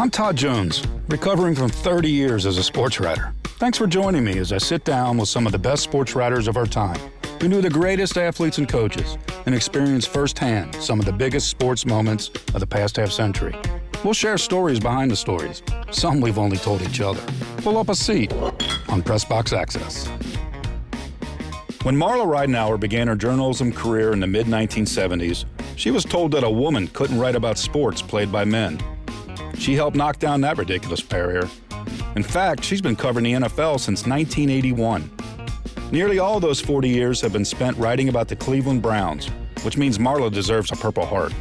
I'm Todd Jones, recovering from 30 years as a sports writer. Thanks for joining me as I sit down with some of the best sports writers of our time who knew the greatest athletes and coaches and experienced firsthand some of the biggest sports moments of the past half century. We'll share stories behind the stories, some we've only told each other. Pull up a seat on Press Box Access. When Marla Ridenour began her journalism career in the mid-1970s, she was told that a woman couldn't write about sports played by men. She helped knock down that ridiculous barrier. In fact, she's been covering the NFL since 1981. Nearly all those 40 years have been spent writing about the Cleveland Browns, which means Marla deserves a Purple Heart.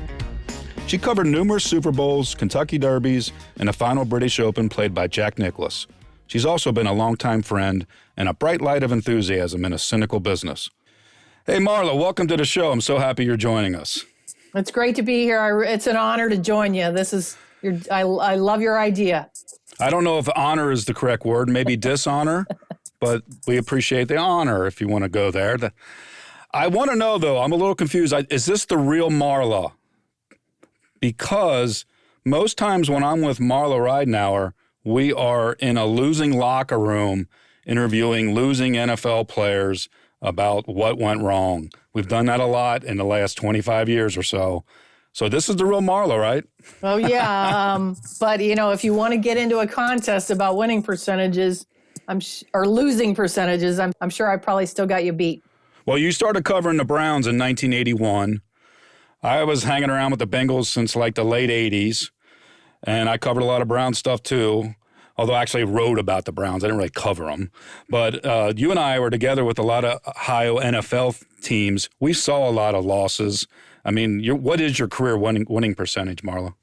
She covered numerous Super Bowls, Kentucky Derbies, and the final British Open played by Jack Nicklaus. She's also been a longtime friend and a bright light of enthusiasm in a cynical business. Hey, Marla, welcome to the show. I'm so happy you're joining us. It's great to be here. It's an honor to join you. I love your idea. I don't know if honor is the correct word, maybe dishonor, but we appreciate the honor if you want to go there. I want to know, though, I'm a little confused. Is this the real Marla? Because most times when I'm with Marla Ridenour, we are in a losing locker room interviewing losing NFL players about what went wrong. We've done that a lot in the last 25 years or so. So this is the real Marla, right? Oh, yeah. But, if you want to get into a contest about winning percentages or losing percentages, I'm sure I probably still got you beat. Well, you started covering the Browns in 1981. I was hanging around with the Bengals since like the late 80s, and I covered a lot of Brown stuff too, although I actually wrote about the Browns. I didn't really cover them. But you and I were together with a lot of Ohio NFL teams. We saw a lot of losses. I mean, what is your career winning percentage, Marla?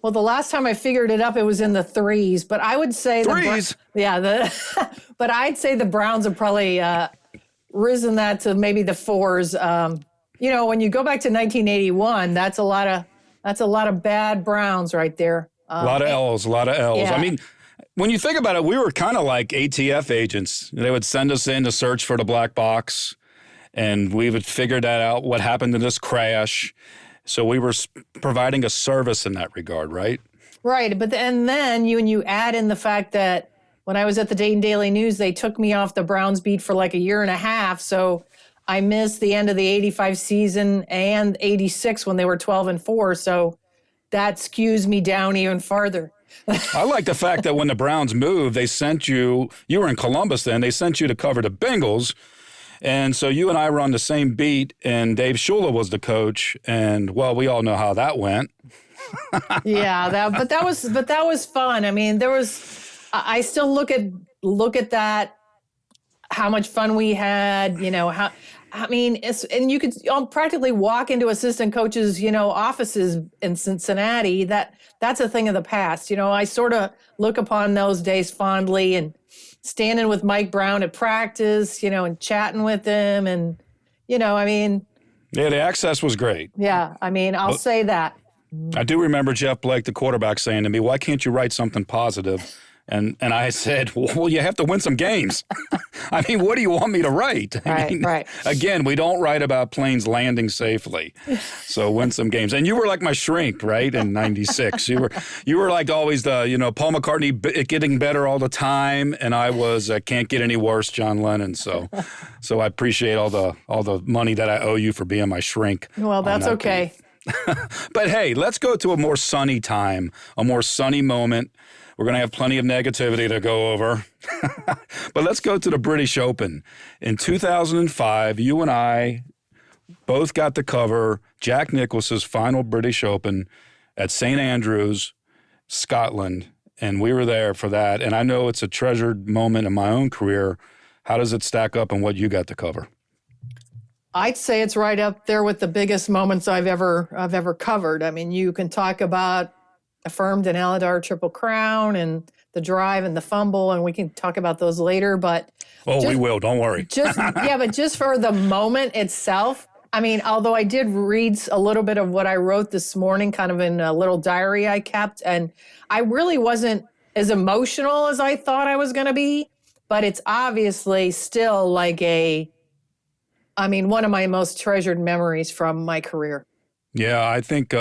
Well, the last time I figured it up, it was in the threes. But I would say threes. But I'd say the Browns have probably risen that to maybe the fours. When you go back to 1981, that's a lot of bad Browns right there. A lot of L's. Yeah. I mean, when you think about it, we were kind of like ATF agents. They would send us in to search for the black box, and we would figure that out, what happened to this crash. So we were providing a service in that regard, right? Right. But then you add in the fact that when I was at the Dayton Daily News, they took me off the Browns beat for like a year and a half. So I missed the end of the 85 season and 86 when they were 12-4. So that skews me down even farther. I like the fact that when the Browns moved, they sent you were in Columbus then, they sent you to cover the Bengals. And so you and I were on the same beat, and Dave Shula was the coach, and well, we all know how that went. Yeah, but that was fun. I mean, I still look at that, how much fun we had, and you could practically walk into assistant coaches, offices in Cincinnati. That's a thing of the past. I sort of look upon those days fondly, and standing with Mike Brown at practice, and chatting with him, and, Yeah, the access was great. Yeah, I'll say that. I do remember Jeff Blake, the quarterback, saying to me, why can't you write something positive? And I said, well, you have to win some games. I mean, what do you want me to write? Right. Again, we don't write about planes landing safely. So win some games. And you were like my shrink, right, in 96. You were like always the, Paul McCartney getting better all the time. And I was can't get any worse, John Lennon. So I appreciate all the money that I owe you for being my shrink. Well, that's okay. But hey, let's go to a more sunny time, a more sunny moment. We're going to have plenty of negativity to go over. But let's go to the British Open. In 2005, you and I both got to cover Jack Nicklaus's final British Open at St. Andrews, Scotland, and we were there for that. And I know it's a treasured moment in my own career. How does it stack up and what you got to cover? I'd say it's right up there with the biggest moments I've ever covered. I mean, you can talk about affirmed and Aladar Triple Crown and the drive and the fumble, and we can talk about those later. But we will. Don't worry. But just for the moment itself, although I did read a little bit of what I wrote this morning, kind of in a little diary I kept, and I really wasn't as emotional as I thought I was going to be. But it's obviously still like one of my most treasured memories from my career. Yeah, I think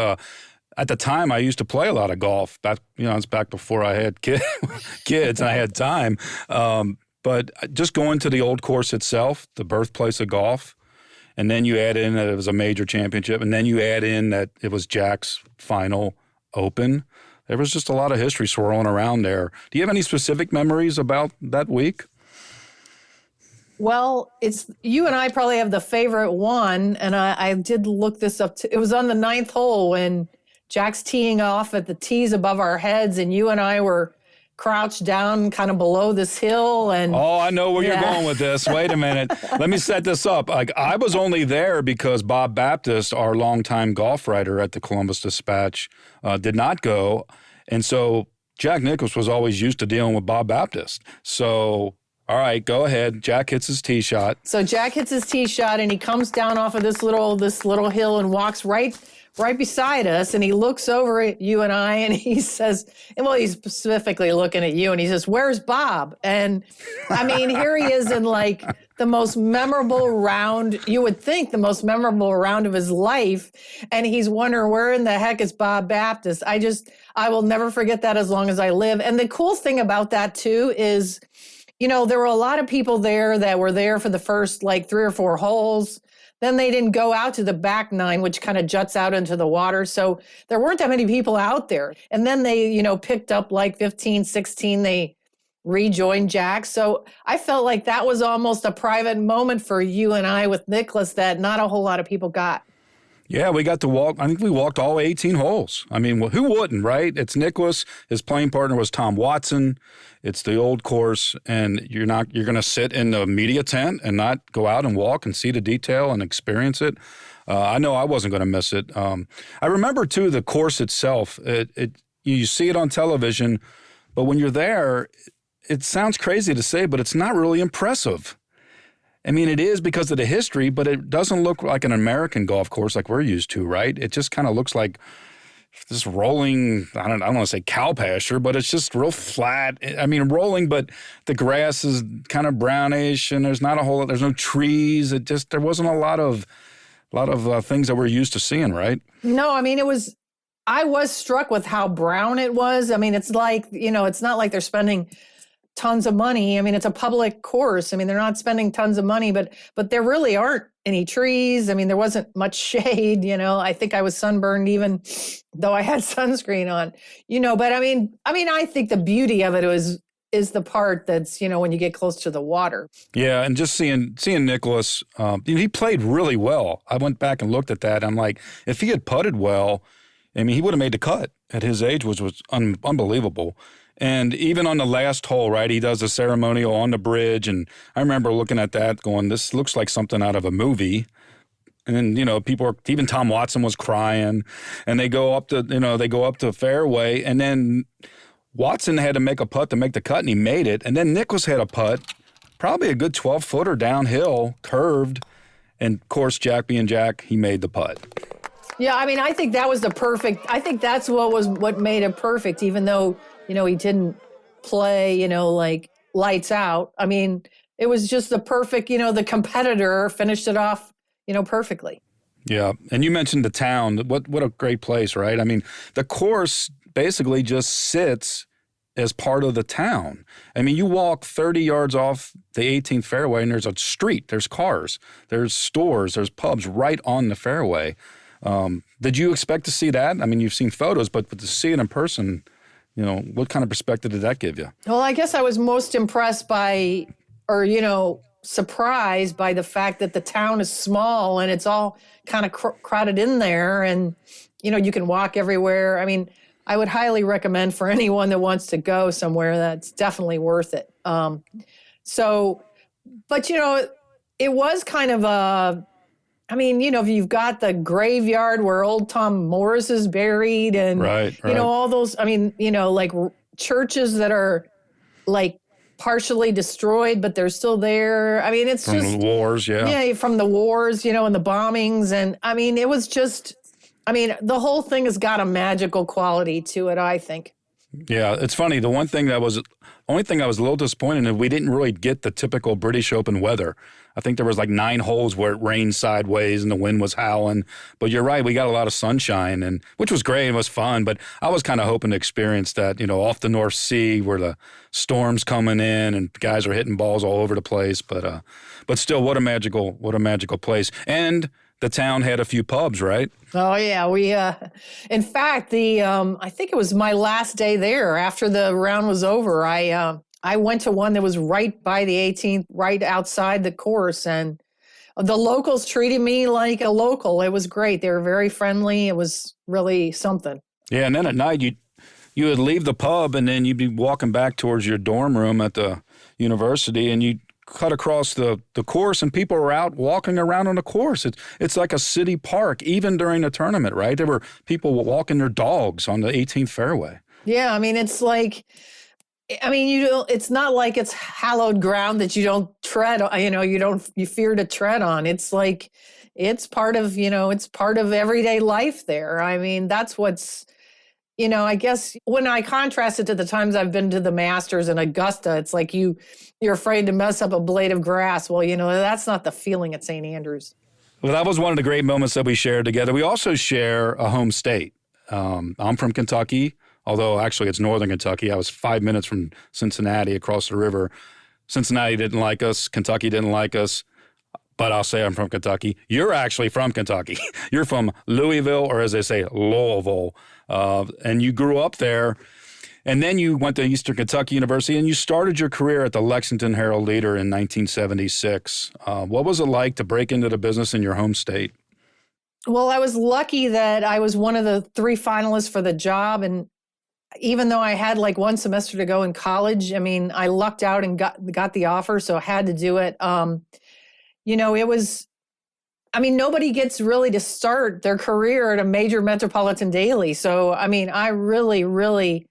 at the time, I used to play a lot of golf. Back, it's back before I had kids and I had time. But just going to the old course itself, the birthplace of golf, and then you add in that it was a major championship, and then you add in that it was Jack's final Open. There was just a lot of history swirling around there. Do you have any specific memories about that week? Well, it's you and I probably have the favorite one, and I did look this up too. It was on the 9th hole when Jack's teeing off at the tees above our heads, and you and I were crouched down kind of below this hill. And oh, I know where you're going with this. Wait a minute. Let me set this up. Like, I was only there because Bob Baptist, our longtime golf writer at the Columbus Dispatch, did not go. And so Jack Nicklaus was always used to dealing with Bob Baptist. So, all right, go ahead. Jack hits his tee shot. So Jack hits his tee shot, and he comes down off of this little hill and walks right beside us, and he looks over at you and I, and he says, and well, he's specifically looking at you, and he says, "Where's Bob?" And I mean, here he is in like the most memorable round, you would think the most memorable round of his life, and he's wondering, where in the heck is Bob Baptist? I will never forget that as long as I live. And the cool thing about that too is, there were a lot of people there that were there for the first like 3 or 4 holes. Then they didn't go out to the back 9, which kind of juts out into the water. So there weren't that many people out there. And then they, picked up like 15, 16, they rejoined Jack. So I felt like that was almost a private moment for you and I with Nicklaus that not a whole lot of people got. Yeah, we got to walk. I think we walked all 18 holes. I mean, who wouldn't, right? It's Nicklaus. His playing partner was Tom Watson. It's the old course, and you're going to sit in the media tent and not go out and walk and see the detail and experience it. I know I wasn't going to miss it. I remember too the course itself. You see it on television, but when you're there, it sounds crazy to say, but it's not really impressive. I mean, it is because of the history, but it doesn't look like an American golf course like we're used to, right? It just kind of looks like this rolling, I don't want to say cow pasture, but it's just real flat. I mean, rolling, but the grass is kind of brownish, and there's no trees. There wasn't a lot of things that we're used to seeing, right? No, I mean, I was struck with how brown it was. I mean, it's like, it's not like they're spending tons of money. I mean, it's a public course. I mean, they're not spending tons of money, but there really aren't any trees. I mean, there wasn't much shade, I think I was sunburned even though I had sunscreen on, but I mean, I think the beauty of it is the part that's, when you get close to the water. Yeah. And just seeing Nicklaus, he played really well. I went back and looked at that. I'm like, if he had putted well, I mean, he would have made the cut at his age, which was unbelievable. And even on the last hole, right, he does a ceremonial on the bridge. And I remember looking at that going, this looks like something out of a movie. And then, even Tom Watson was crying. And they go up the fairway. And then Watson had to make a putt to make the cut, and he made it. And then Nicklaus had a putt, probably a good 12-footer downhill, curved. And, of course, Jack being Jack, he made the putt. Yeah, I mean, I think that was I think that's what made it perfect, even though, he didn't play, like lights out. I mean, it was just the perfect, the competitor finished it off, perfectly. Yeah. And you mentioned the town. What a great place, right? I mean, the course basically just sits as part of the town. I mean, you walk 30 yards off the 18th fairway and there's a street, there's cars, there's stores, there's pubs right on the fairway. Did you expect to see that? I mean, you've seen photos, but to see it in person, what kind of perspective did that give you? Well, I guess I was most impressed by, or, surprised by the fact that the town is small and it's all kind of crowded in there, and, you can walk everywhere. I mean, I would highly recommend for anyone that wants to go somewhere, that's definitely worth it. But, it was kind of if you've got the graveyard where old Tom Morris is buried and, right. All those, like churches that are like partially destroyed, but they're still there. I mean, it's from just. From the wars, yeah. Yeah, from the wars, and the bombings. And I mean, it was just, the whole thing has got a magical quality to it, I think. Yeah, it's funny. The only thing I was a little disappointed in, we didn't really get the typical British Open weather. I think there was like 9 holes where it rained sideways and the wind was howling. But you're right, we got a lot of sunshine, and which was great and was fun. But I was kind of hoping to experience that, off the North Sea where the storm's coming in and guys are hitting balls all over the place. But still, what a magical place. And the town had a few pubs, right? Oh yeah, we. In fact, I think it was my last day there. After the round was over, I went to one that was right by the 18th, right outside the course, and the locals treated me like a local. It was great. They were very friendly. It was really something. Yeah, and then at night you would leave the pub, and then you'd be walking back towards your dorm room at the university, and you'd cut across the course, and people were out walking around on the course. It's like a city park, even during the tournament, right? There were people walking their dogs on the 18th fairway. Yeah, I mean, it's like, it's not like it's hallowed ground that you don't tread, you fear to tread on. It's like, it's part of everyday life there. I mean, that's what's, I guess when I contrast it to the times I've been to the Masters in Augusta, it's like you're afraid to mess up a blade of grass. Well, that's not the feeling at St. Andrews. Well, that was one of the great moments that we shared together. We also share a home state. I'm from Kentucky, although actually it's northern Kentucky. I was 5 minutes from Cincinnati across the river. Cincinnati didn't like us. Kentucky didn't like us. But I'll say I'm from Kentucky. You're actually from Kentucky. You're from Louisville, or as they say, Louisville. And you grew up there. And then you went to Eastern Kentucky University, and you started your career at the Lexington Herald-Leader in 1976. What was it like to break into the business in your home state? Well, I was lucky that I was one of the 3 finalists for the job. And even though I had like 1 semester to go in college, I lucked out and got the offer, so I had to do it. It was, nobody gets really to start their career at a major metropolitan daily. So, I really, really,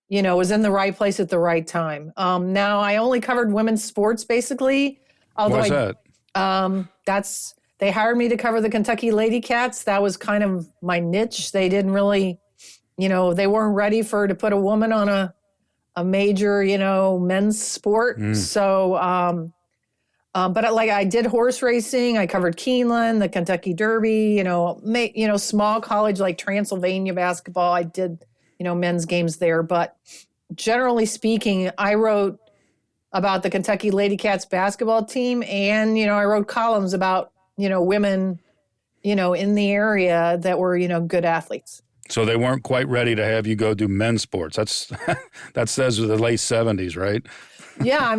was in the right place at the right time. Now, I only covered women's sports, basically. What's that? They hired me to cover the Kentucky Lady Cats. That was kind of my niche. They didn't really, they weren't ready to put a woman on a major, men's sport. So, but I did horse racing. I covered Keeneland, the Kentucky Derby, small college like Transylvania basketball. I did, men's games there. But generally speaking, I wrote about the Kentucky Lady Cats basketball team. And, I wrote columns about, women, in the area that were, good athletes. So they weren't quite ready to have you go do men's sports. That says the late 70s, right? Yeah,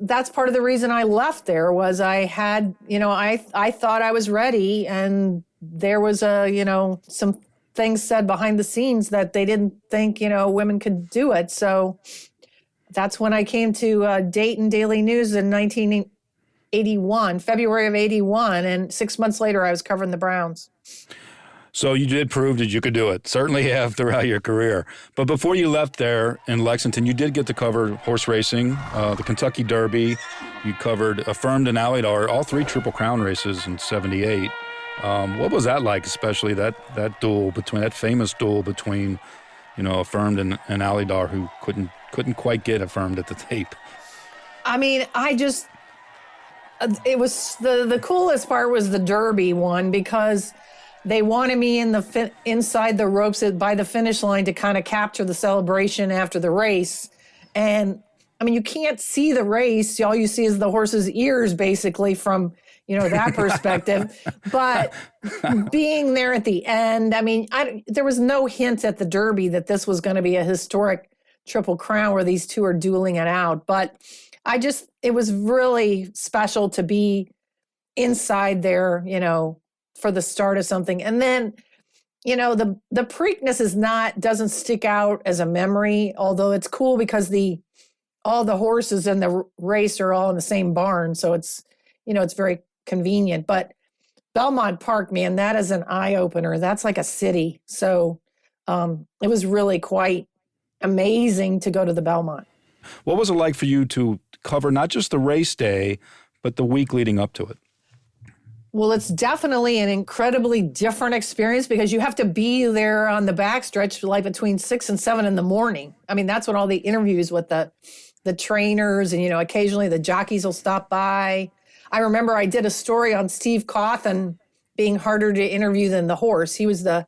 that's part of the reason I left there was I had, I thought I was ready, and there was some things said behind the scenes that they didn't think, women could do it. So that's when I came to Dayton Daily News in 1981, February of 81. And 6 months later, I was covering the Browns. So you did prove that you could do it. Certainly have throughout your career. But before you left there in Lexington, you did get to cover horse racing, the Kentucky Derby. You covered Affirmed and Alydar, all 3 Triple Crown races in '78. What was that like, especially that famous duel between, Affirmed and Alydar, who couldn't quite get Affirmed at the tape? It was the coolest part was the Derby one, because they wanted me inside the ropes by the finish line to kind of capture the celebration after the race. And you can't see the race. All you see is the horse's ears, basically, from, that perspective. But being there at the end, there was no hint at the Derby that this was going to be a historic Triple Crown where these 2 are dueling it out. But it was really special to be inside there, for the start of something. And then, the Preakness doesn't stick out as a memory, although it's cool because all the horses in the race are all in the same barn. So it's, it's very convenient. But Belmont Park, man, that is an eye opener. That's like a city. So it was really quite amazing to go to the Belmont. What was it like for you to cover not just the race day, but the week leading up to it? Well, it's definitely an incredibly different experience because you have to be there on the backstretch like between 6 and 7 in the morning. I mean, that's when all the interviews with the trainers and, occasionally the jockeys will stop by. I remember I did a story on Steve Cawthon being harder to interview than the horse. He was the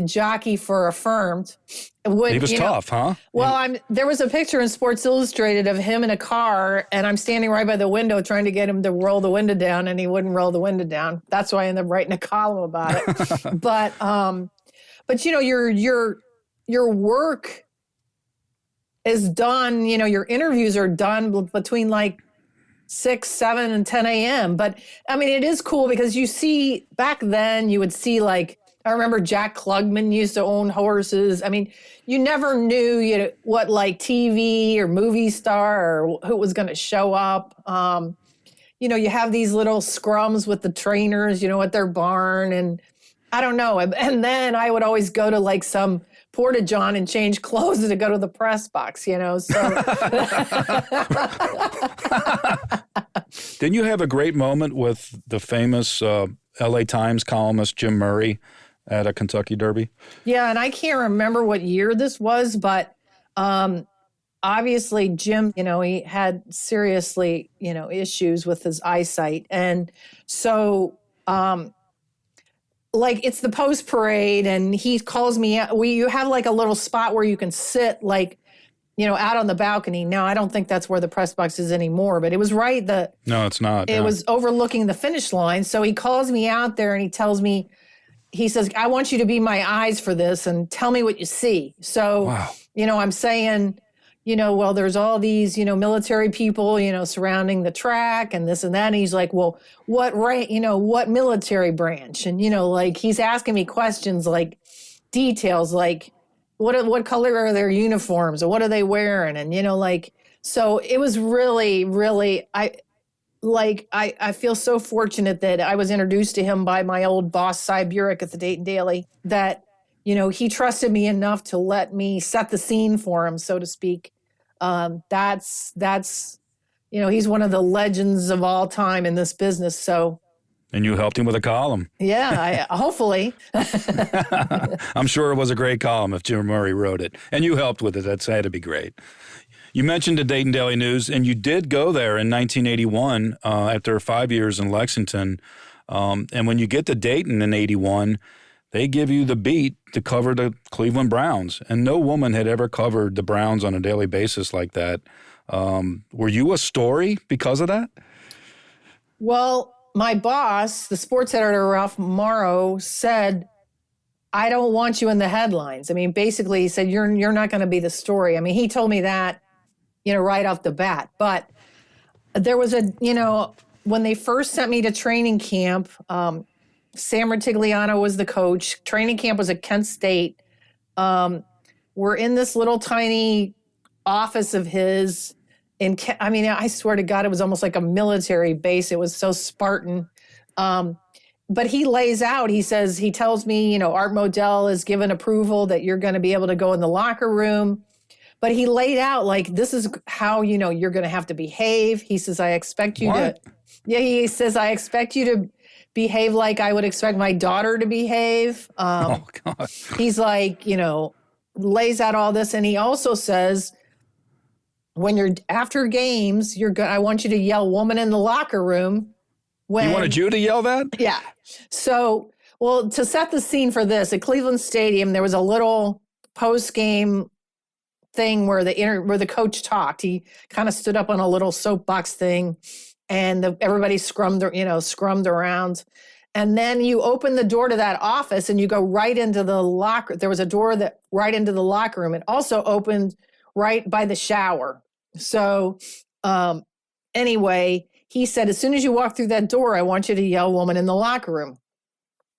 jockey for Affirmed. He was tough, huh? Well, there was a picture in Sports Illustrated of him in a car, and I'm standing right by the window trying to get him to roll the window down, and he wouldn't roll the window down. That's why I ended up writing a column about it. But your work is done. Your interviews are done between like 6, 7, and 10 a.m. But I mean, it is cool because you see back then you would see like. I remember Jack Klugman used to own horses. I mean, you never knew what like TV or movie star or who was going to show up. You have these little scrums with the trainers, at their barn. And I don't know. And then I would always go to like some Porta-John and change clothes to go to the press box, so. Didn't you have a great moment with the famous LA Times columnist Jim Murray at a Kentucky Derby? Yeah, and I can't remember what year this was, but obviously Jim, he had seriously, issues with his eyesight. And so it's the post parade and he calls me out. You have like a little spot where you can sit like, out on the balcony. Now, I don't think that's where the press box is anymore, but it was right. No, it's not. It was overlooking the finish line. So he calls me out there and he tells me, he says, I want you to be my eyes for this and tell me what you see. So, wow. I'm saying, well, there's all these, military people, surrounding the track and this and that. And he's like, well, what military branch? And, like he's asking me questions like details, like what color are their uniforms or what are they wearing? And, so it was really, really, I feel so fortunate that I was introduced to him by my old boss, Cy Burek at the Dayton Daily, that, he trusted me enough to let me set the scene for him, so to speak. That's he's one of the legends of all time in this business. So. And you helped him with a column. Yeah, hopefully. I'm sure it was a great column if Jim Murray wrote it. And you helped with it. That's had to be great. You mentioned the Dayton Daily News, and you did go there in 1981 after 5 years in Lexington. And when you get to Dayton in 81, they give you the beat to cover the Cleveland Browns. And no woman had ever covered the Browns on a daily basis like that. Were you a story because of that? Well, my boss, the sports editor, Ralph Morrow, said, I don't want you in the headlines. I mean, basically, he said, you're not going to be the story. I mean, he told me that, right off the bat. But there was when they first sent me to training camp, Sam Ratigliano was the coach. Training camp was at Kent State. We're in this little tiny office of his. I swear to God, it was almost like a military base. It was so Spartan. But he lays out, he tells me, Art Modell has given approval that you're going to be able to go in the locker room. But he laid out like, this is how, you're going to have to behave. He says, I expect you to. Yeah, he says, I expect you to behave like I would expect my daughter to behave. Oh, God. He's like, lays out all this. And he also says, when you're after games, I want you to yell woman in the locker room. He wanted you to yell that? Yeah. So, well, to set the scene for this, at Cleveland Stadium, there was a little post-game thing where the coach talked. He kind of stood up on a little soapbox thing, and everybody scrummed around. And then you open the door to that office, and you go right into the locker. There was a door that right into the locker room. It also opened right by the shower. So, anyway, he said, as soon as you walk through that door, I want you to yell woman in the locker room.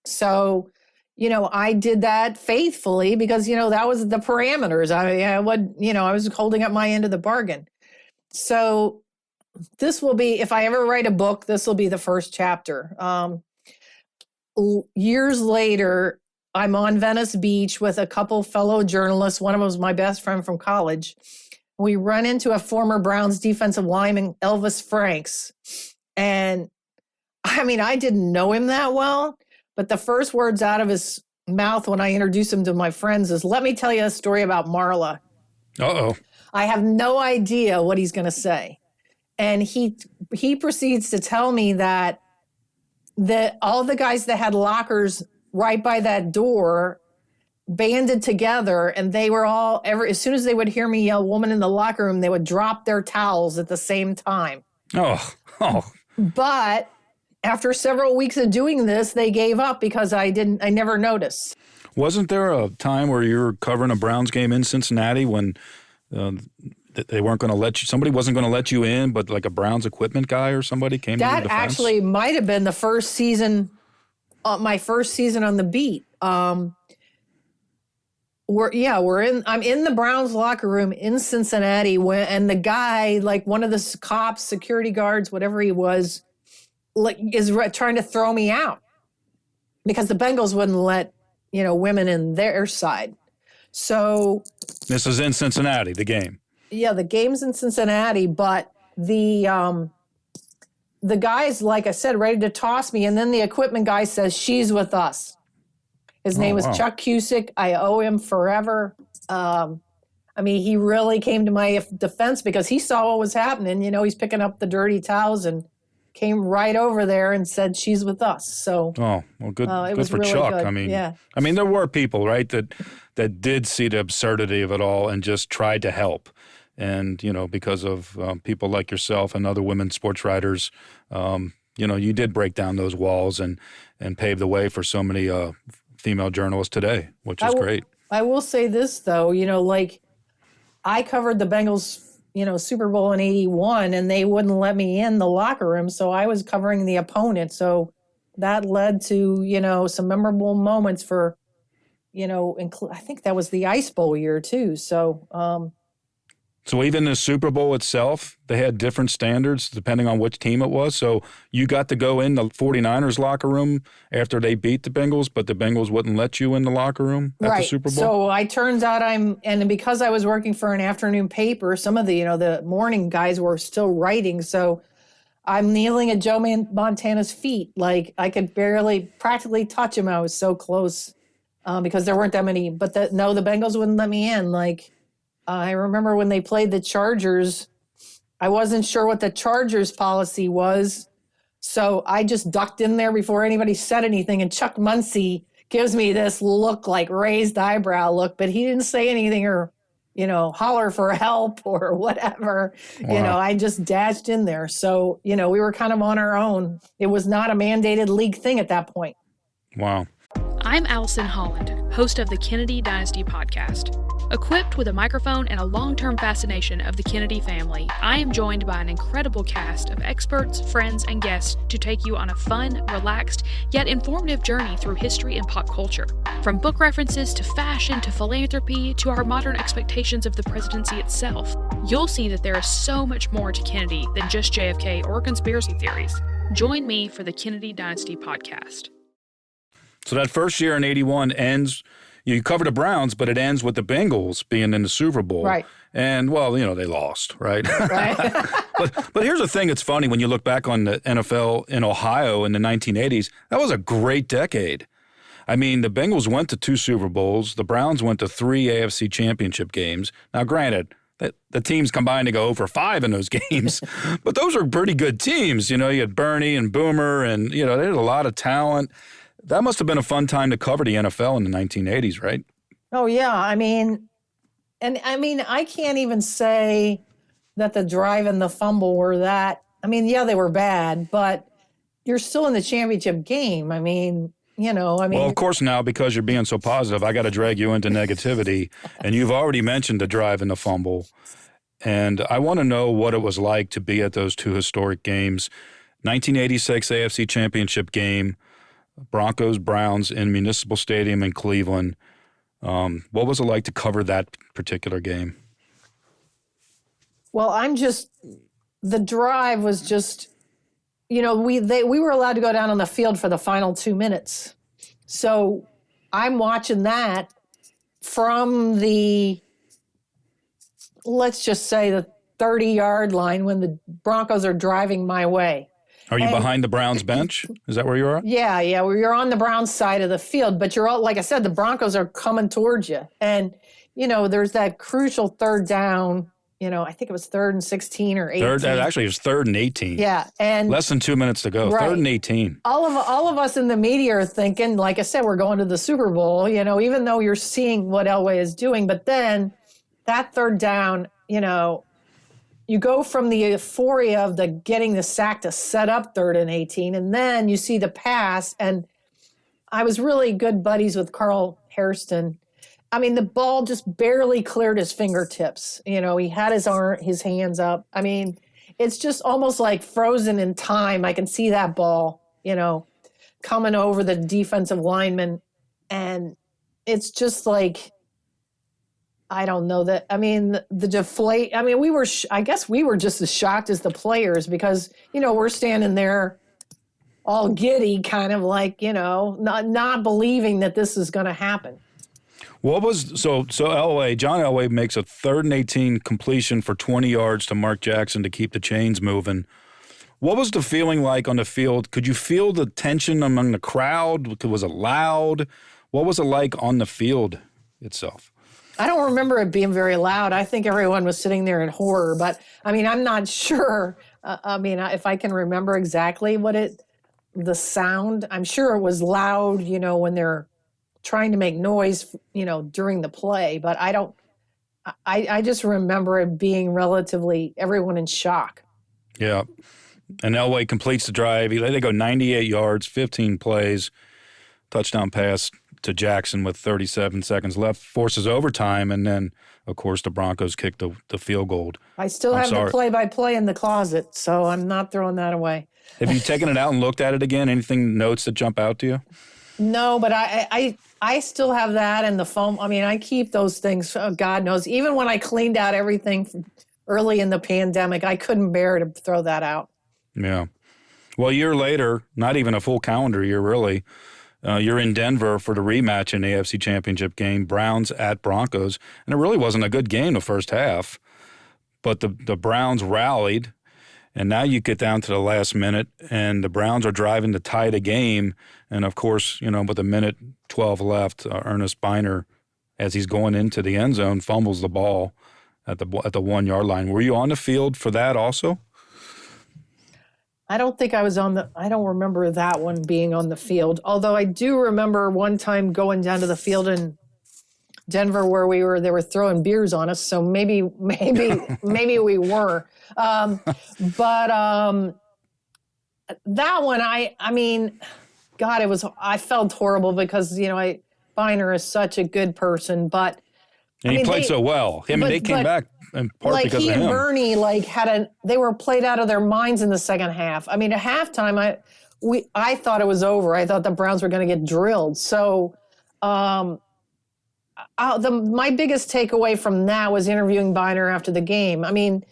So, I did that faithfully because, that was the parameters. I was holding up my end of the bargain. So this will be, if I ever write a book, this will be the first chapter. Years later, I'm on Venice Beach with a couple fellow journalists. One of them was my best friend from college. We run into a former Browns defensive lineman, Elvis Franks. And I mean, I didn't know him that well, but the first words out of his mouth when I introduced him to my friends is, let me tell you a story about Marla. Uh-oh. I have no idea what he's going to say. And he proceeds to tell me that all the guys that had lockers right by that door banded together, and they were all, as soon as they would hear me yell woman in the locker room, they would drop their towels at the same time. Oh. But after several weeks of doing this, they gave up because I never noticed. Wasn't there a time where you were covering a Browns game in Cincinnati when they weren't going to let you, somebody wasn't going to let you in, but like a Browns equipment guy or somebody came to the defense? That actually might have been the first season, my first season on the beat. I'm in the Browns locker room in Cincinnati and the guy, like one of the cops, security guards, whatever he was, like is trying to throw me out because the Bengals wouldn't let, women in their side. So this is in Cincinnati, the game. Yeah, the game's in Cincinnati, but the guy's, like I said, ready to toss me, and then the equipment guy says, she's with us. His name was Chuck Cusick. I owe him forever. He really came to my defense because he saw what was happening. He's picking up the dirty towels and came right over there and said, she's with us. So, good for really Chuck. Good. There were people, right, that did see the absurdity of it all and just tried to help. And, because of people like yourself and other women sports writers, you did break down those walls and pave the way for so many female journalists today, which is great. I will say this, though, I covered the Bengals, Super Bowl in 81, and they wouldn't let me in the locker room. So I was covering the opponent. So that led to, some memorable moments for, I think that was the Ice Bowl year, too. So, So even the Super Bowl itself, they had different standards depending on which team it was. So you got to go in the 49ers locker room after they beat the Bengals, but the Bengals wouldn't let you in the locker room at the Super Bowl? So I turns out and because I was working for an afternoon paper, some of the, the morning guys were still writing. So I'm kneeling at Joe Montana's feet. Like I could practically touch him. I was so close because there weren't that many. But the Bengals wouldn't let me in. I remember when they played the Chargers, I wasn't sure what the Chargers policy was. So I just ducked in there before anybody said anything. And Chuck Muncie gives me this look, like raised eyebrow look, but he didn't say anything or, holler for help or whatever. Wow. I just dashed in there. So, we were kind of on our own. It was not a mandated league thing at that point. Wow. I'm Allison Holland, host of the Kennedy Dynasty podcast. Equipped with a microphone and a long-term fascination of the Kennedy family, I am joined by an incredible cast of experts, friends, and guests to take you on a fun, relaxed, yet informative journey through history and pop culture. From book references to fashion to philanthropy to our modern expectations of the presidency itself, you'll see that there is so much more to Kennedy than just JFK or conspiracy theories. Join me for the Kennedy Dynasty podcast. So that first year in 81 ends, you cover the Browns, but it ends with the Bengals being in the Super Bowl. Right. And, they lost, right? Right. But here's the thing that's funny when you look back on the NFL in Ohio in the 1980s, that was a great decade. The Bengals went to 2 Super Bowls. The Browns went to 3 AFC championship games. Now, granted, the teams combined to go over 5 in those games, but those were pretty good teams. You had Bernie and Boomer and, they had a lot of talent. That must have been a fun time to cover the NFL in the 1980s, right? Oh, yeah. I can't even say that the drive and the fumble were that. They were bad, but you're still in the championship game. Well, of course now, because you're being so positive, I got to drag you into negativity. And you've already mentioned the drive and the fumble. And I want to know what it was like to be at those 2 historic games. 1986 AFC championship game. Broncos-Browns in Municipal Stadium in Cleveland. What was it like to cover that particular game? Well, the drive was just, we were allowed to go down on the field for the final 2 minutes. So I'm watching that from let's just say the 30-yard line when the Broncos are driving my way. Are you behind the Browns bench? Is that where you are? Yeah. Well, you're on the Browns side of the field, but you're all, like I said, the Broncos are coming towards you. And, there's that crucial third down, I think it was 3rd and 16 or 18. Actually, it was 3rd and 18. Yeah. And less than 2 minutes to go. Right. 3rd and 18. All of us in the media are thinking, like I said, we're going to the Super Bowl, even though you're seeing what Elway is doing. But then that third down, you go from the euphoria of the getting the sack to set up 3rd and 18, and then you see the pass. And I was really good buddies with Carl Hairston. I mean, the ball just barely cleared his fingertips. He had his hands up. I mean, it's just almost like frozen in time. I can see that ball, coming over the defensive lineman. And it's just like, I don't know that. I mean, the deflate. I mean, I guess we were just as shocked as the players because, we're standing there all giddy, kind of like, not believing that this is going to happen. What was so John Elway makes a 3rd and 18 completion for 20 yards to Mark Jackson to keep the chains moving. What was the feeling like on the field? Could you feel the tension among the crowd? Was it loud? What was it like on the field itself? I don't remember it being very loud. I think everyone was sitting there in horror, but I mean, I'm not sure. If I can remember exactly the sound, I'm sure it was loud, when they're trying to make noise, during the play, but I just remember it being relatively everyone in shock. Yeah. And Elway completes the drive. They go 98 yards, 15 plays, touchdown pass to Jackson with 37 seconds left, forces overtime, and then, of course, the Broncos kick the field goal. I still have the play-by-play in the closet, so I'm not throwing that away. Have you taken it out and looked at it again? Anything, notes that jump out to you? No, but I still have that and the foam. I mean, I keep those things, God knows. Even when I cleaned out everything early in the pandemic, I couldn't bear to throw that out. Yeah. Well, a year later, not even a full calendar year, really, you're in Denver for the rematch in the AFC Championship game, Browns at Broncos. And it really wasn't a good game the first half, but the Browns rallied. And now you get down to the last minute, and the Browns are driving to tie the game. And, of course, with a minute 12 left, Earnest Byner, as he's going into the end zone, fumbles the ball at the 1 yard line. Were you on the field for that also? I don't think I was I don't remember that one being on the field. Although I do remember one time going down to the field in Denver where they were throwing beers on us. So maybe we were. But that one, I mean, God, I felt horrible because, Byner is such a good person, but. And he played so well. They came back in part because of him. Like he and Bernie, they were played out of their minds in the second half. I mean, at halftime, I thought it was over. I thought the Browns were going to get drilled. So, my biggest takeaway from that was interviewing Byner after the game. I mean,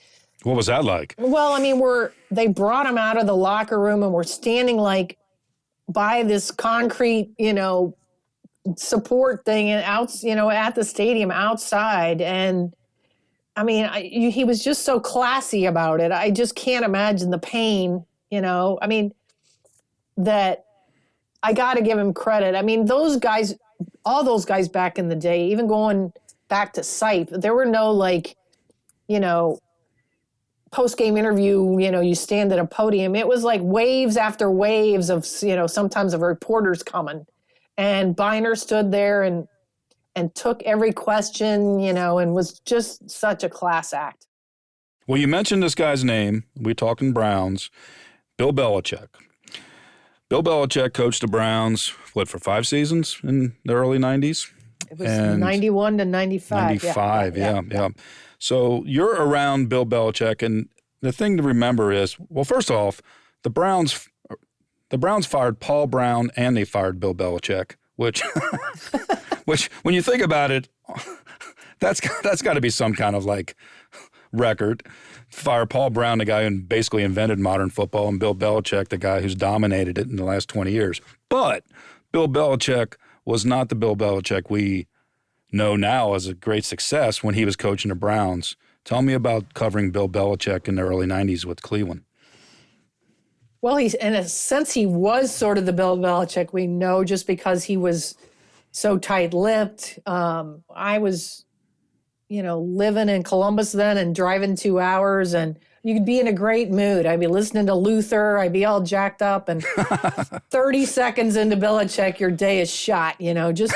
what was that like? Well, I mean, they brought him out of the locker room and we're standing like by this concrete, support thing and at the stadium outside. And I mean, he was just so classy about it. I just can't imagine the pain, I mean, that I got to give him credit. I mean, those guys, all those guys back in the day, even going back to Sipe, there were no post-game interview, you stand at a podium. It was like waves after waves of, sometimes of reporters coming. And Byner stood there and took every question, and was just such a class act. Well, you mentioned this guy's name. We're talking Browns. Bill Belichick. Bill Belichick coached the Browns, for 5 seasons in the early 90s? It was 91 to 95. 95, yeah. So you're around Bill Belichick, and the thing to remember is, well, first off, the Browns fired Paul Brown and they fired Bill Belichick, which when you think about it, that's got to be some kind of record. Fire Paul Brown, the guy who basically invented modern football, and Bill Belichick, the guy who's dominated it in the last 20 years. But Bill Belichick was not the Bill Belichick we know now as a great success when he was coaching the Browns. Tell me about covering Bill Belichick in the early 90s with Cleveland. Well, in a sense, he was sort of the Bill Belichick we know, just because he was so tight-lipped. I was, living in Columbus then and driving 2 hours, and you could be in a great mood. I'd be listening to Luther. I'd be all jacked up, and 30 seconds into Belichick, your day is shot. Just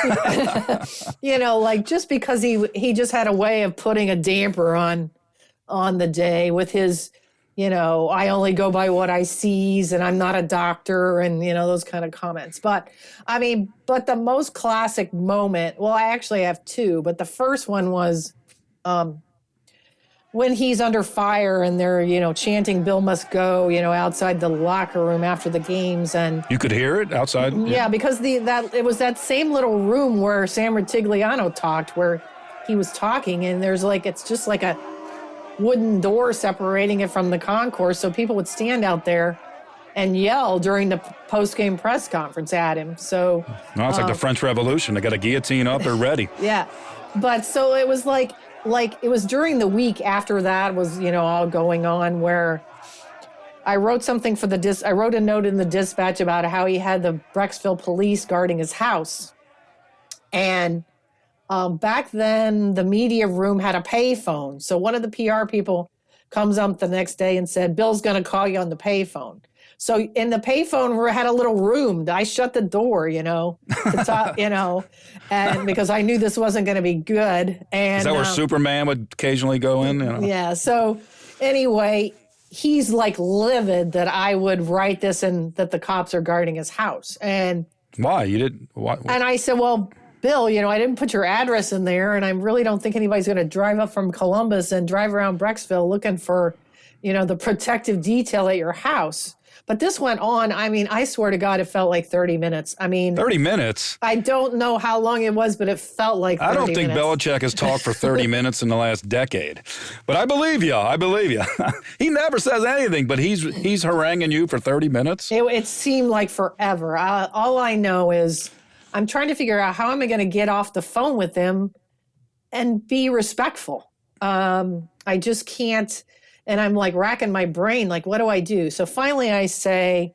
just because he just had a way of putting a damper on the day with his. I only go by what I sees, and I'm not a doctor, and, those kind of comments. But the most classic moment, well, I actually have two, but the first one was when he's under fire and they're, chanting "Bill must go," outside the locker room after the games. And you could hear it outside? Yeah, because it was that same little room where Sam Rutigliano talked, where he was talking, and it's just like a wooden door separating it from the concourse, so people would stand out there and yell during the post-game press conference at him. So it's like the French Revolution. They got a guillotine up, they're ready. Yeah, but so it was like it was during the week after that was all going on, where I wrote something for I wrote a note in the Dispatch about how he had the Brecksville police guarding his house, and back then, the media room had a payphone. So one of the PR people comes up the next day and said, "Bill's going to call you on the payphone." So in the payphone, we had a little room. I shut the door, to talk, and because I knew this wasn't going to be good. And is that where Superman would occasionally go in? Yeah. So anyway, he's livid that I would write this and that the cops are guarding his house. And why? You didn't? Why? And I said, well, Bill, I didn't put your address in there, and I really don't think anybody's going to drive up from Columbus and drive around Brecksville looking for, the protective detail at your house. But this went on. I swear to God, it felt like 30 minutes. 30 minutes? I don't know how long it was, but it felt like 30 minutes. I don't think Belichick has talked for 30 minutes in the last decade. But I believe you. He never says anything, but he's haranguing you for 30 minutes? It seemed like forever. All I know is I'm trying to figure out how am I going to get off the phone with him and be respectful. I just can't. And I'm racking my brain, what do I do? So finally I say,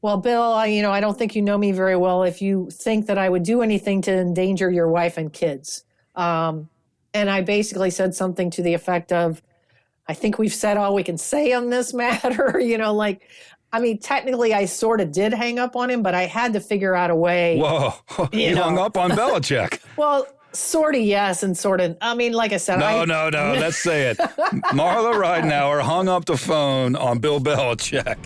well, Bill, I don't think you know me very well if you think that I would do anything to endanger your wife and kids. And I basically said something to the effect of, I think we've said all we can say on this matter. Technically I sort of did hang up on him, but I had to figure out a way. Whoa, you hung up on Belichick. Well, sort of yes, and sort of, like I said. No, let's say it. Marla Ridenour hung up the phone on Bill Belichick.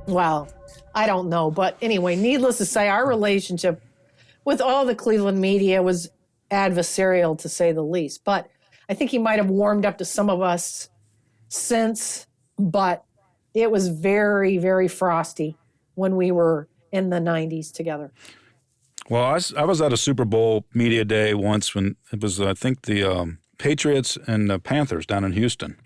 Well, I don't know. But anyway, needless to say, our relationship with all the Cleveland media was adversarial, to say the least. But I think he might have warmed up to some of us since, but it was very, very frosty when we were in the 90s together. Well, I was at a Super Bowl media day once when it was, I think, the Patriots and the Panthers down in Houston.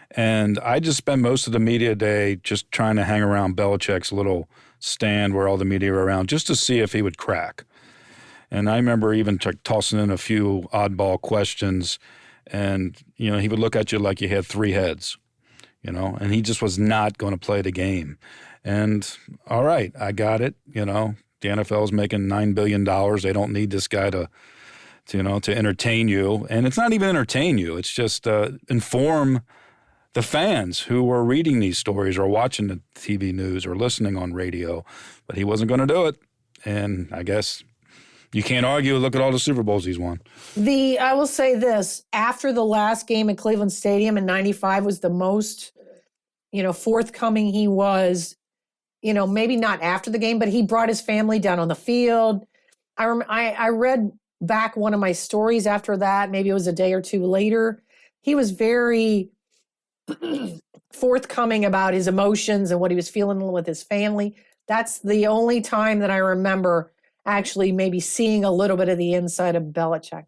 And I just spent most of the media day just trying to hang around Belichick's little stand where all the media were around just to see if he would crack. And I remember even tossing in a few oddball questions, and, he would look at you like you had three heads, and he just was not going to play the game. And all right, I got it, The NFL is making $9 billion. They don't need this guy to entertain you. And it's not even entertain you. It's just inform the fans who were reading these stories or watching the TV news or listening on radio. But he wasn't going to do it. And I guess you can't argue. Look at all the Super Bowls he's won. I will say this. After the last game at Cleveland Stadium in '95 was the most, forthcoming he was. Maybe not after the game, but he brought his family down on the field. I read back one of my stories after that. Maybe it was a day or two later. He was very forthcoming about his emotions and what he was feeling with his family. That's the only time that I remember actually maybe seeing a little bit of the inside of Belichick.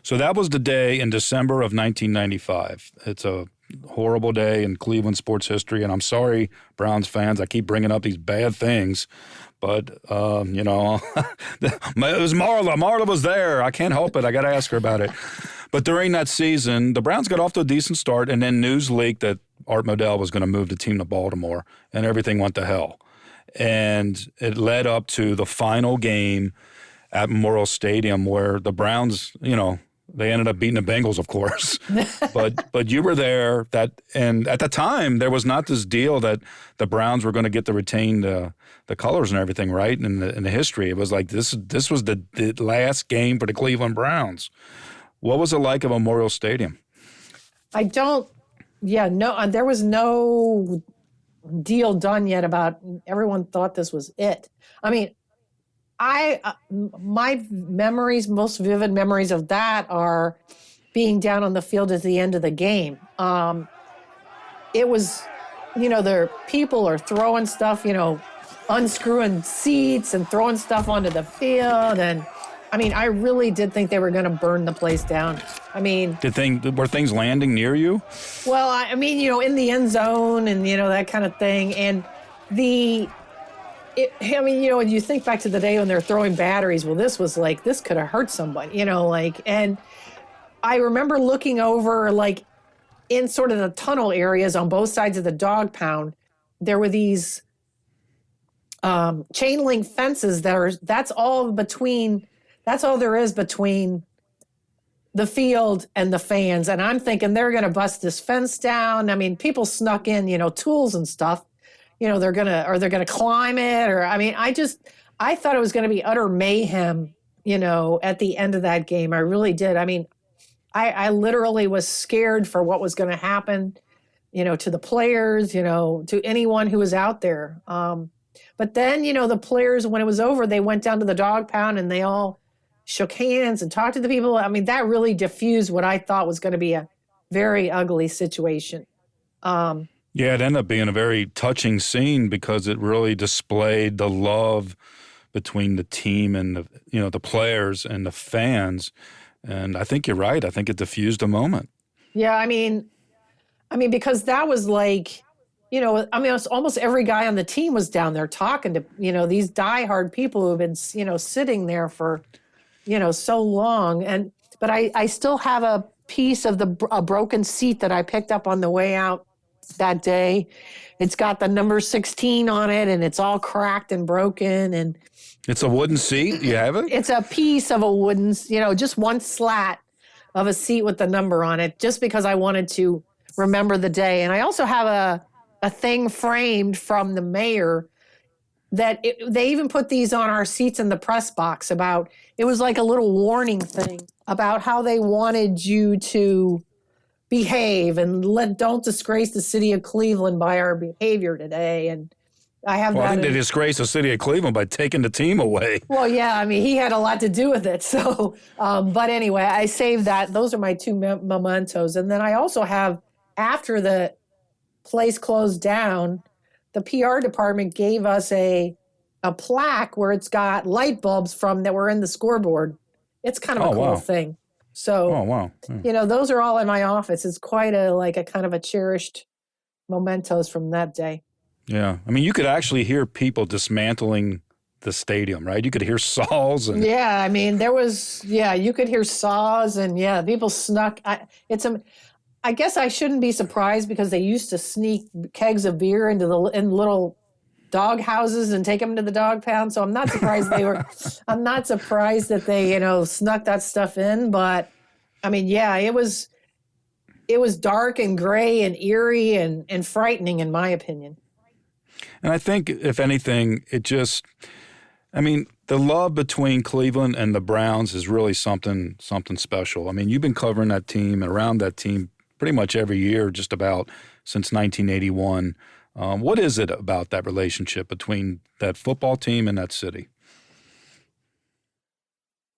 So that was the day in December of 1995. It's a horrible day in Cleveland sports history, and I'm sorry, Browns fans, I keep bringing up these bad things, but, it was Marla. Marla was there. I can't help it. I got to ask her about it. But during that season, the Browns got off to a decent start, and then news leaked that Art Modell was going to move the team to Baltimore, and everything went to hell. And it led up to the final game at Memorial Stadium where the Browns, they ended up beating the Bengals, of course. but you were there. And at the time, there was not this deal that the Browns were going to get to retain the colors and everything, right? In the history, it was like this was the last game for the Cleveland Browns. What was it like at Memorial Stadium? There was no deal done yet about, everyone thought this was it. I mean, my memories, most vivid memories of that are being down on the field at the end of the game. It was, the people are throwing stuff, unscrewing seats and throwing stuff onto the field. And I really did think they were going to burn the place down. Were things landing near you? Well, in the end zone and, that kind of thing. And when you think back to the day when they're throwing batteries, well, this was like, this could have hurt somebody, and I remember looking over, in sort of the tunnel areas on both sides of the dog pound, there were these chain link fences that's all there is between the field and the fans. And I'm thinking they're going to bust this fence down. People snuck in, tools and stuff. They're going to climb it, or, I thought it was going to be utter mayhem, at the end of that game. I really did. I literally was scared for what was going to happen, to the players, to anyone who was out there. But then, the players, when it was over, they went down to the dog pound and they all shook hands and talked to the people. That really diffused what I thought was going to be a very ugly situation. Yeah, it ended up being a very touching scene because it really displayed the love between the team and the players and the fans. And I think you're right. I think it diffused a moment. Yeah, because that was like, almost every guy on the team was down there talking to, these diehard people who have been, sitting there for, so long. But I still have a piece of a broken seat that I picked up on the way out that day. It's got the number 16 on it, and it's all cracked and broken. And it's a wooden seat. You have it? It's a piece of a wooden, just one slat of a seat with the number on it, just because I wanted to remember the day. And I also have a thing framed from the mayor that they even put these on our seats in the press box about, it was like a little warning thing about how they wanted you to behave and don't disgrace the city of Cleveland by our behavior today. And I have I think they disgraced the city of Cleveland by taking the team away. Well, yeah, he had a lot to do with it. So, but anyway, I saved that. Those are my two mementos. And then I also have, after the place closed down, the PR department gave us a plaque where it's got light bulbs that were in the scoreboard. It's kind of a cool thing. So, those are all in my office. It's quite a kind of a cherished mementos from that day. Yeah. You could actually hear people dismantling the stadium, right? You could hear saws. And yeah, you could hear saws and people snuck. I guess I shouldn't be surprised because they used to sneak kegs of beer in little dog houses and take them to the dog pound. So I'm not surprised I'm not surprised that they, snuck that stuff in. But it was dark and gray and eerie and frightening in my opinion. And I think, if anything, it just, the love between Cleveland and the Browns is really something special. You've been covering that team and around that team pretty much every year, just about since 1981. What is it about that relationship between that football team and that city?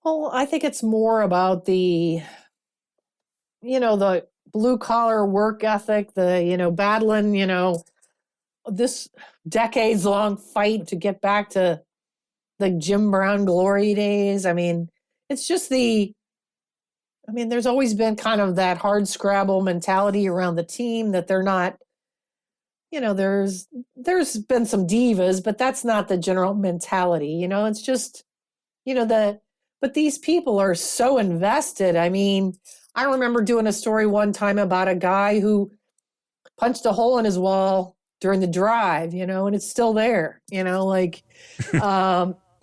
Well, I think it's more about the blue collar work ethic, the, battling, this decades long fight to get back to the Jim Brown glory days. It's just there's always been kind of that hard scrabble mentality around the team that they're not, there's been some divas, but that's not the general mentality. It's just, but these people are so invested. I remember doing a story one time about a guy who punched a hole in his wall during the drive, and it's still there, like,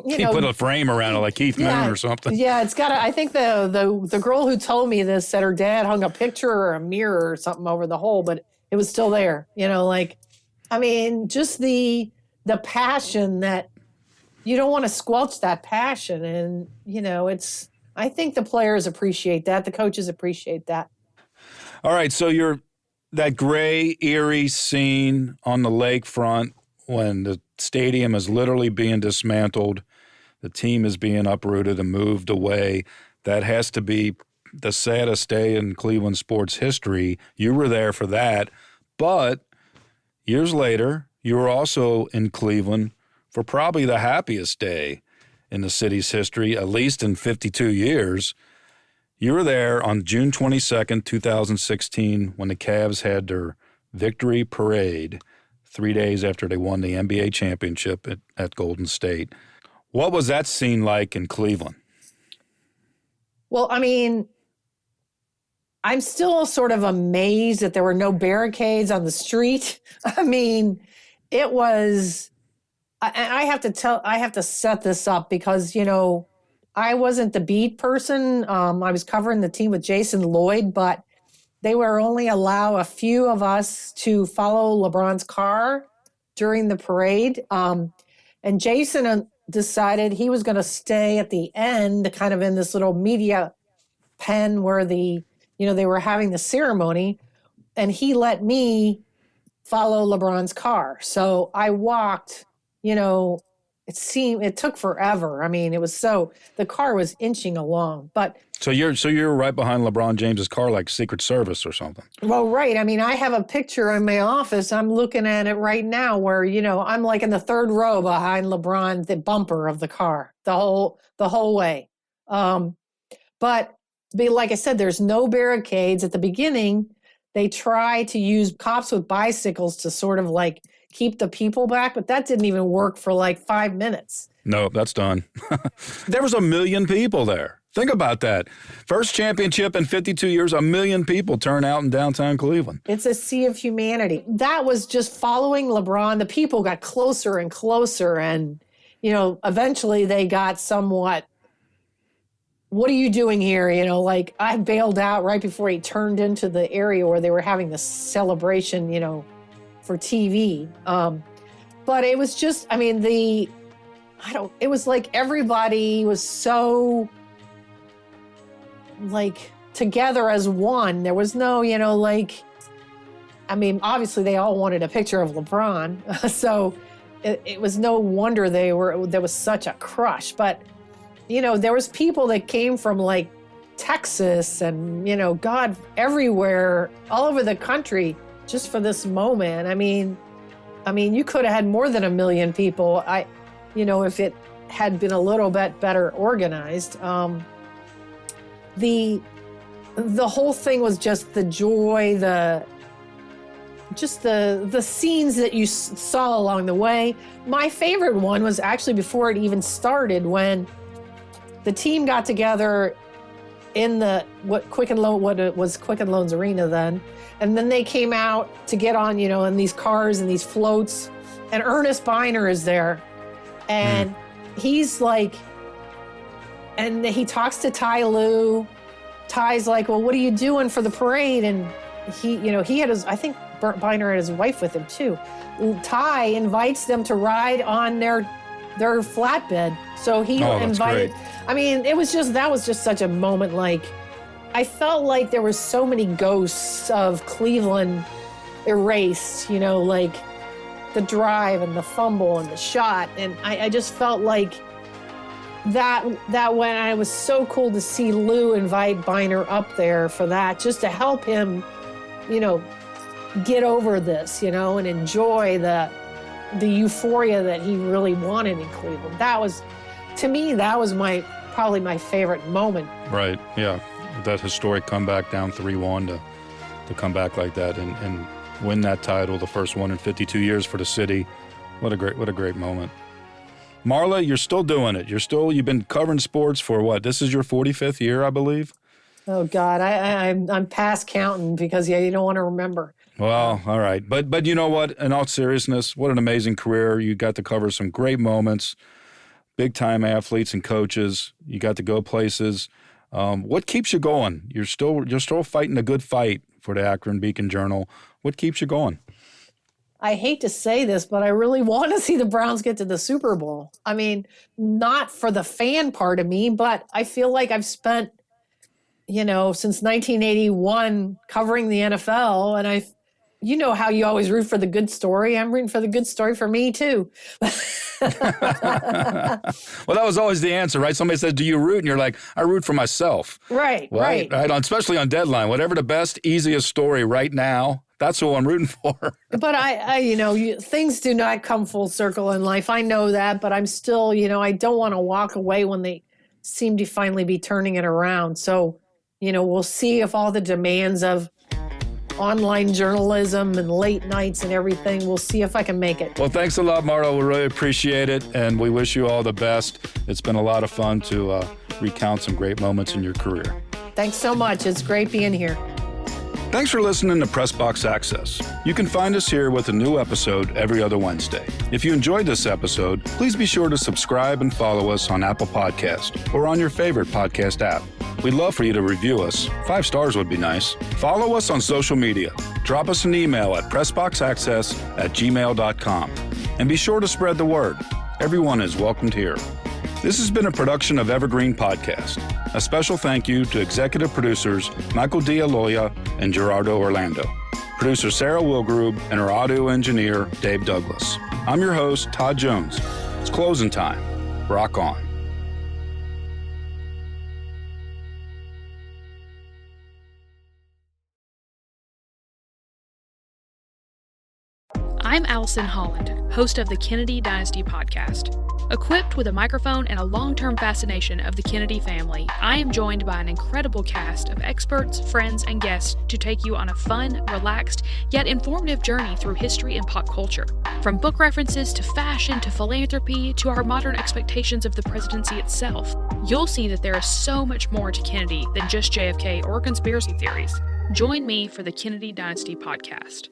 He put a frame around it like Keith Moon or something. Yeah, it's got I think the girl who told me this said her dad hung a picture or a mirror or something over the hole, but it was still there, like, I mean, just the passion that you don't want to squelch that passion. And, I think the players appreciate that. The coaches appreciate that. All right. So that gray, eerie scene on the lakefront when the stadium is literally being dismantled, the team is being uprooted and moved away. That has to be the saddest day in Cleveland sports history. You were there for that. But years later, you were also in Cleveland for probably the happiest day in the city's history, at least in 52 years. You were there on June 22nd, 2016, when the Cavs had their victory parade 3 days after they won the NBA championship at Golden State. What was that scene like in Cleveland? Well, I mean, I'm still sort of amazed that there were no barricades on the street. I mean, it was... I have to set this up because, I wasn't the beat person. I was covering the team with Jason Lloyd, but they were only allow a few of us to follow LeBron's car during the parade. And Jason decided he was going to stay at the end, kind of in this little media pen where they were having the ceremony, and he let me follow LeBron's car. So I walked. It took forever. I mean, the car was inching along, but. So you're right behind LeBron James's car, like Secret Service or something. Well, right. I mean, I have a picture in my office. I'm looking at it right now where, I'm like in the third row behind LeBron, the bumper of the car, the whole way. But like I said, there's no barricades at the beginning. They try to use cops with bicycles to sort of like keep the people back, but that didn't even work for like 5 minutes. No, that's done. There was 1 million people there. Think about that. First championship in 52 years, 1 million people turn out in downtown Cleveland. It's a sea of humanity. That was just following LeBron. The people got closer and closer, and, eventually they got somewhat, what are you doing here? Like I bailed out right before he turned into the area where they were having the celebration, for TV. But it was just, I mean, it was like everybody was so like together as one. There was no, obviously they all wanted a picture of LeBron. So it was no wonder there was such a crush. But, there was people that came from like Texas and, God, everywhere, all over the country, just for this moment. I mean, you could have had more than 1 million people. If it had been a little bit better organized. The whole thing was just the joy, the scenes that you saw along the way. My favorite one was actually before it even started, when the team got together in what it was Quicken Loans Arena then. And then they came out to get on, in these cars and these floats. And Earnest Byner is there. And he's like, and he talks to Ty Lue. Ty's like, well, what are you doing for the parade? And he had I think Byner had his wife with him too. Ty invites them to ride on their flatbed. So he invited, I mean, that was just such a moment. Like, I felt like there were so many ghosts of Cleveland erased, like the drive and the fumble and the shot. And I just felt like that when I was so cool to see Lou invite Byner up there for that, just to help him, get over this, and enjoy the euphoria that he really wanted in Cleveland. To me, that was probably my favorite moment. Right, yeah. That historic comeback down 3-1 to come back like that and win that title, the first one in 52 years for the city. What a great moment. Marla, you're still doing it. You've been covering sports for what? This is your 45th year, I believe? Oh God, I'm past counting because you don't want to remember. Well, all right. But you know what? In all seriousness, what an amazing career. You got to cover some great moments, big-time athletes and coaches. You got to go places. What keeps you going? You're still fighting a good fight for the Akron Beacon Journal. What keeps you going? I hate to say this, but I really want to see the Browns get to the Super Bowl. I mean, not for the fan part of me, but I feel like I've spent, since 1981 covering the NFL, and you know how you always root for the good story. I'm rooting for the good story for me too. Well, that was always the answer, right? Somebody says, do you root? And you're like, I root for myself. Right. Especially on deadline. Whatever the best, easiest story right now, that's who I'm rooting for. But things do not come full circle in life. I know that, but I'm still, I don't want to walk away when they seem to finally be turning it around. So, we'll see if all the demands of online journalism and late nights and everything, we'll see if I can make it. Well, thanks a lot, Marla. We really appreciate it, and we wish you all the best. It's been a lot of fun to recount some great moments in your career. Thanks so much. It's great being here. Thanks for listening to Press Box Access. You can find us here with a new episode every other Wednesday. If you enjoyed this episode, please be sure to subscribe and follow us on Apple Podcasts or on your favorite podcast app. We'd love for you to review us. 5 stars would be nice. Follow us on social media. Drop us an email at pressboxaccess@gmail.com. And be sure to spread the word. Everyone is welcomed here. This has been a production of Evergreen Podcasts. A special thank you to executive producers Michael D'Aloia and Gerardo Orlando, producer Sarah Wilgrube, and our audio engineer Dave Douglas. I'm your host, Todd Jones. It's closing time. Rock on. I'm Allison Holland, host of the Kennedy Dynasty Podcast. Equipped with a microphone and a long-term fascination of the Kennedy family, I am joined by an incredible cast of experts, friends, and guests to take you on a fun, relaxed, yet informative journey through history and pop culture. From book references to fashion to philanthropy to our modern expectations of the presidency itself, you'll see that there is so much more to Kennedy than just JFK or conspiracy theories. Join me for the Kennedy Dynasty Podcast.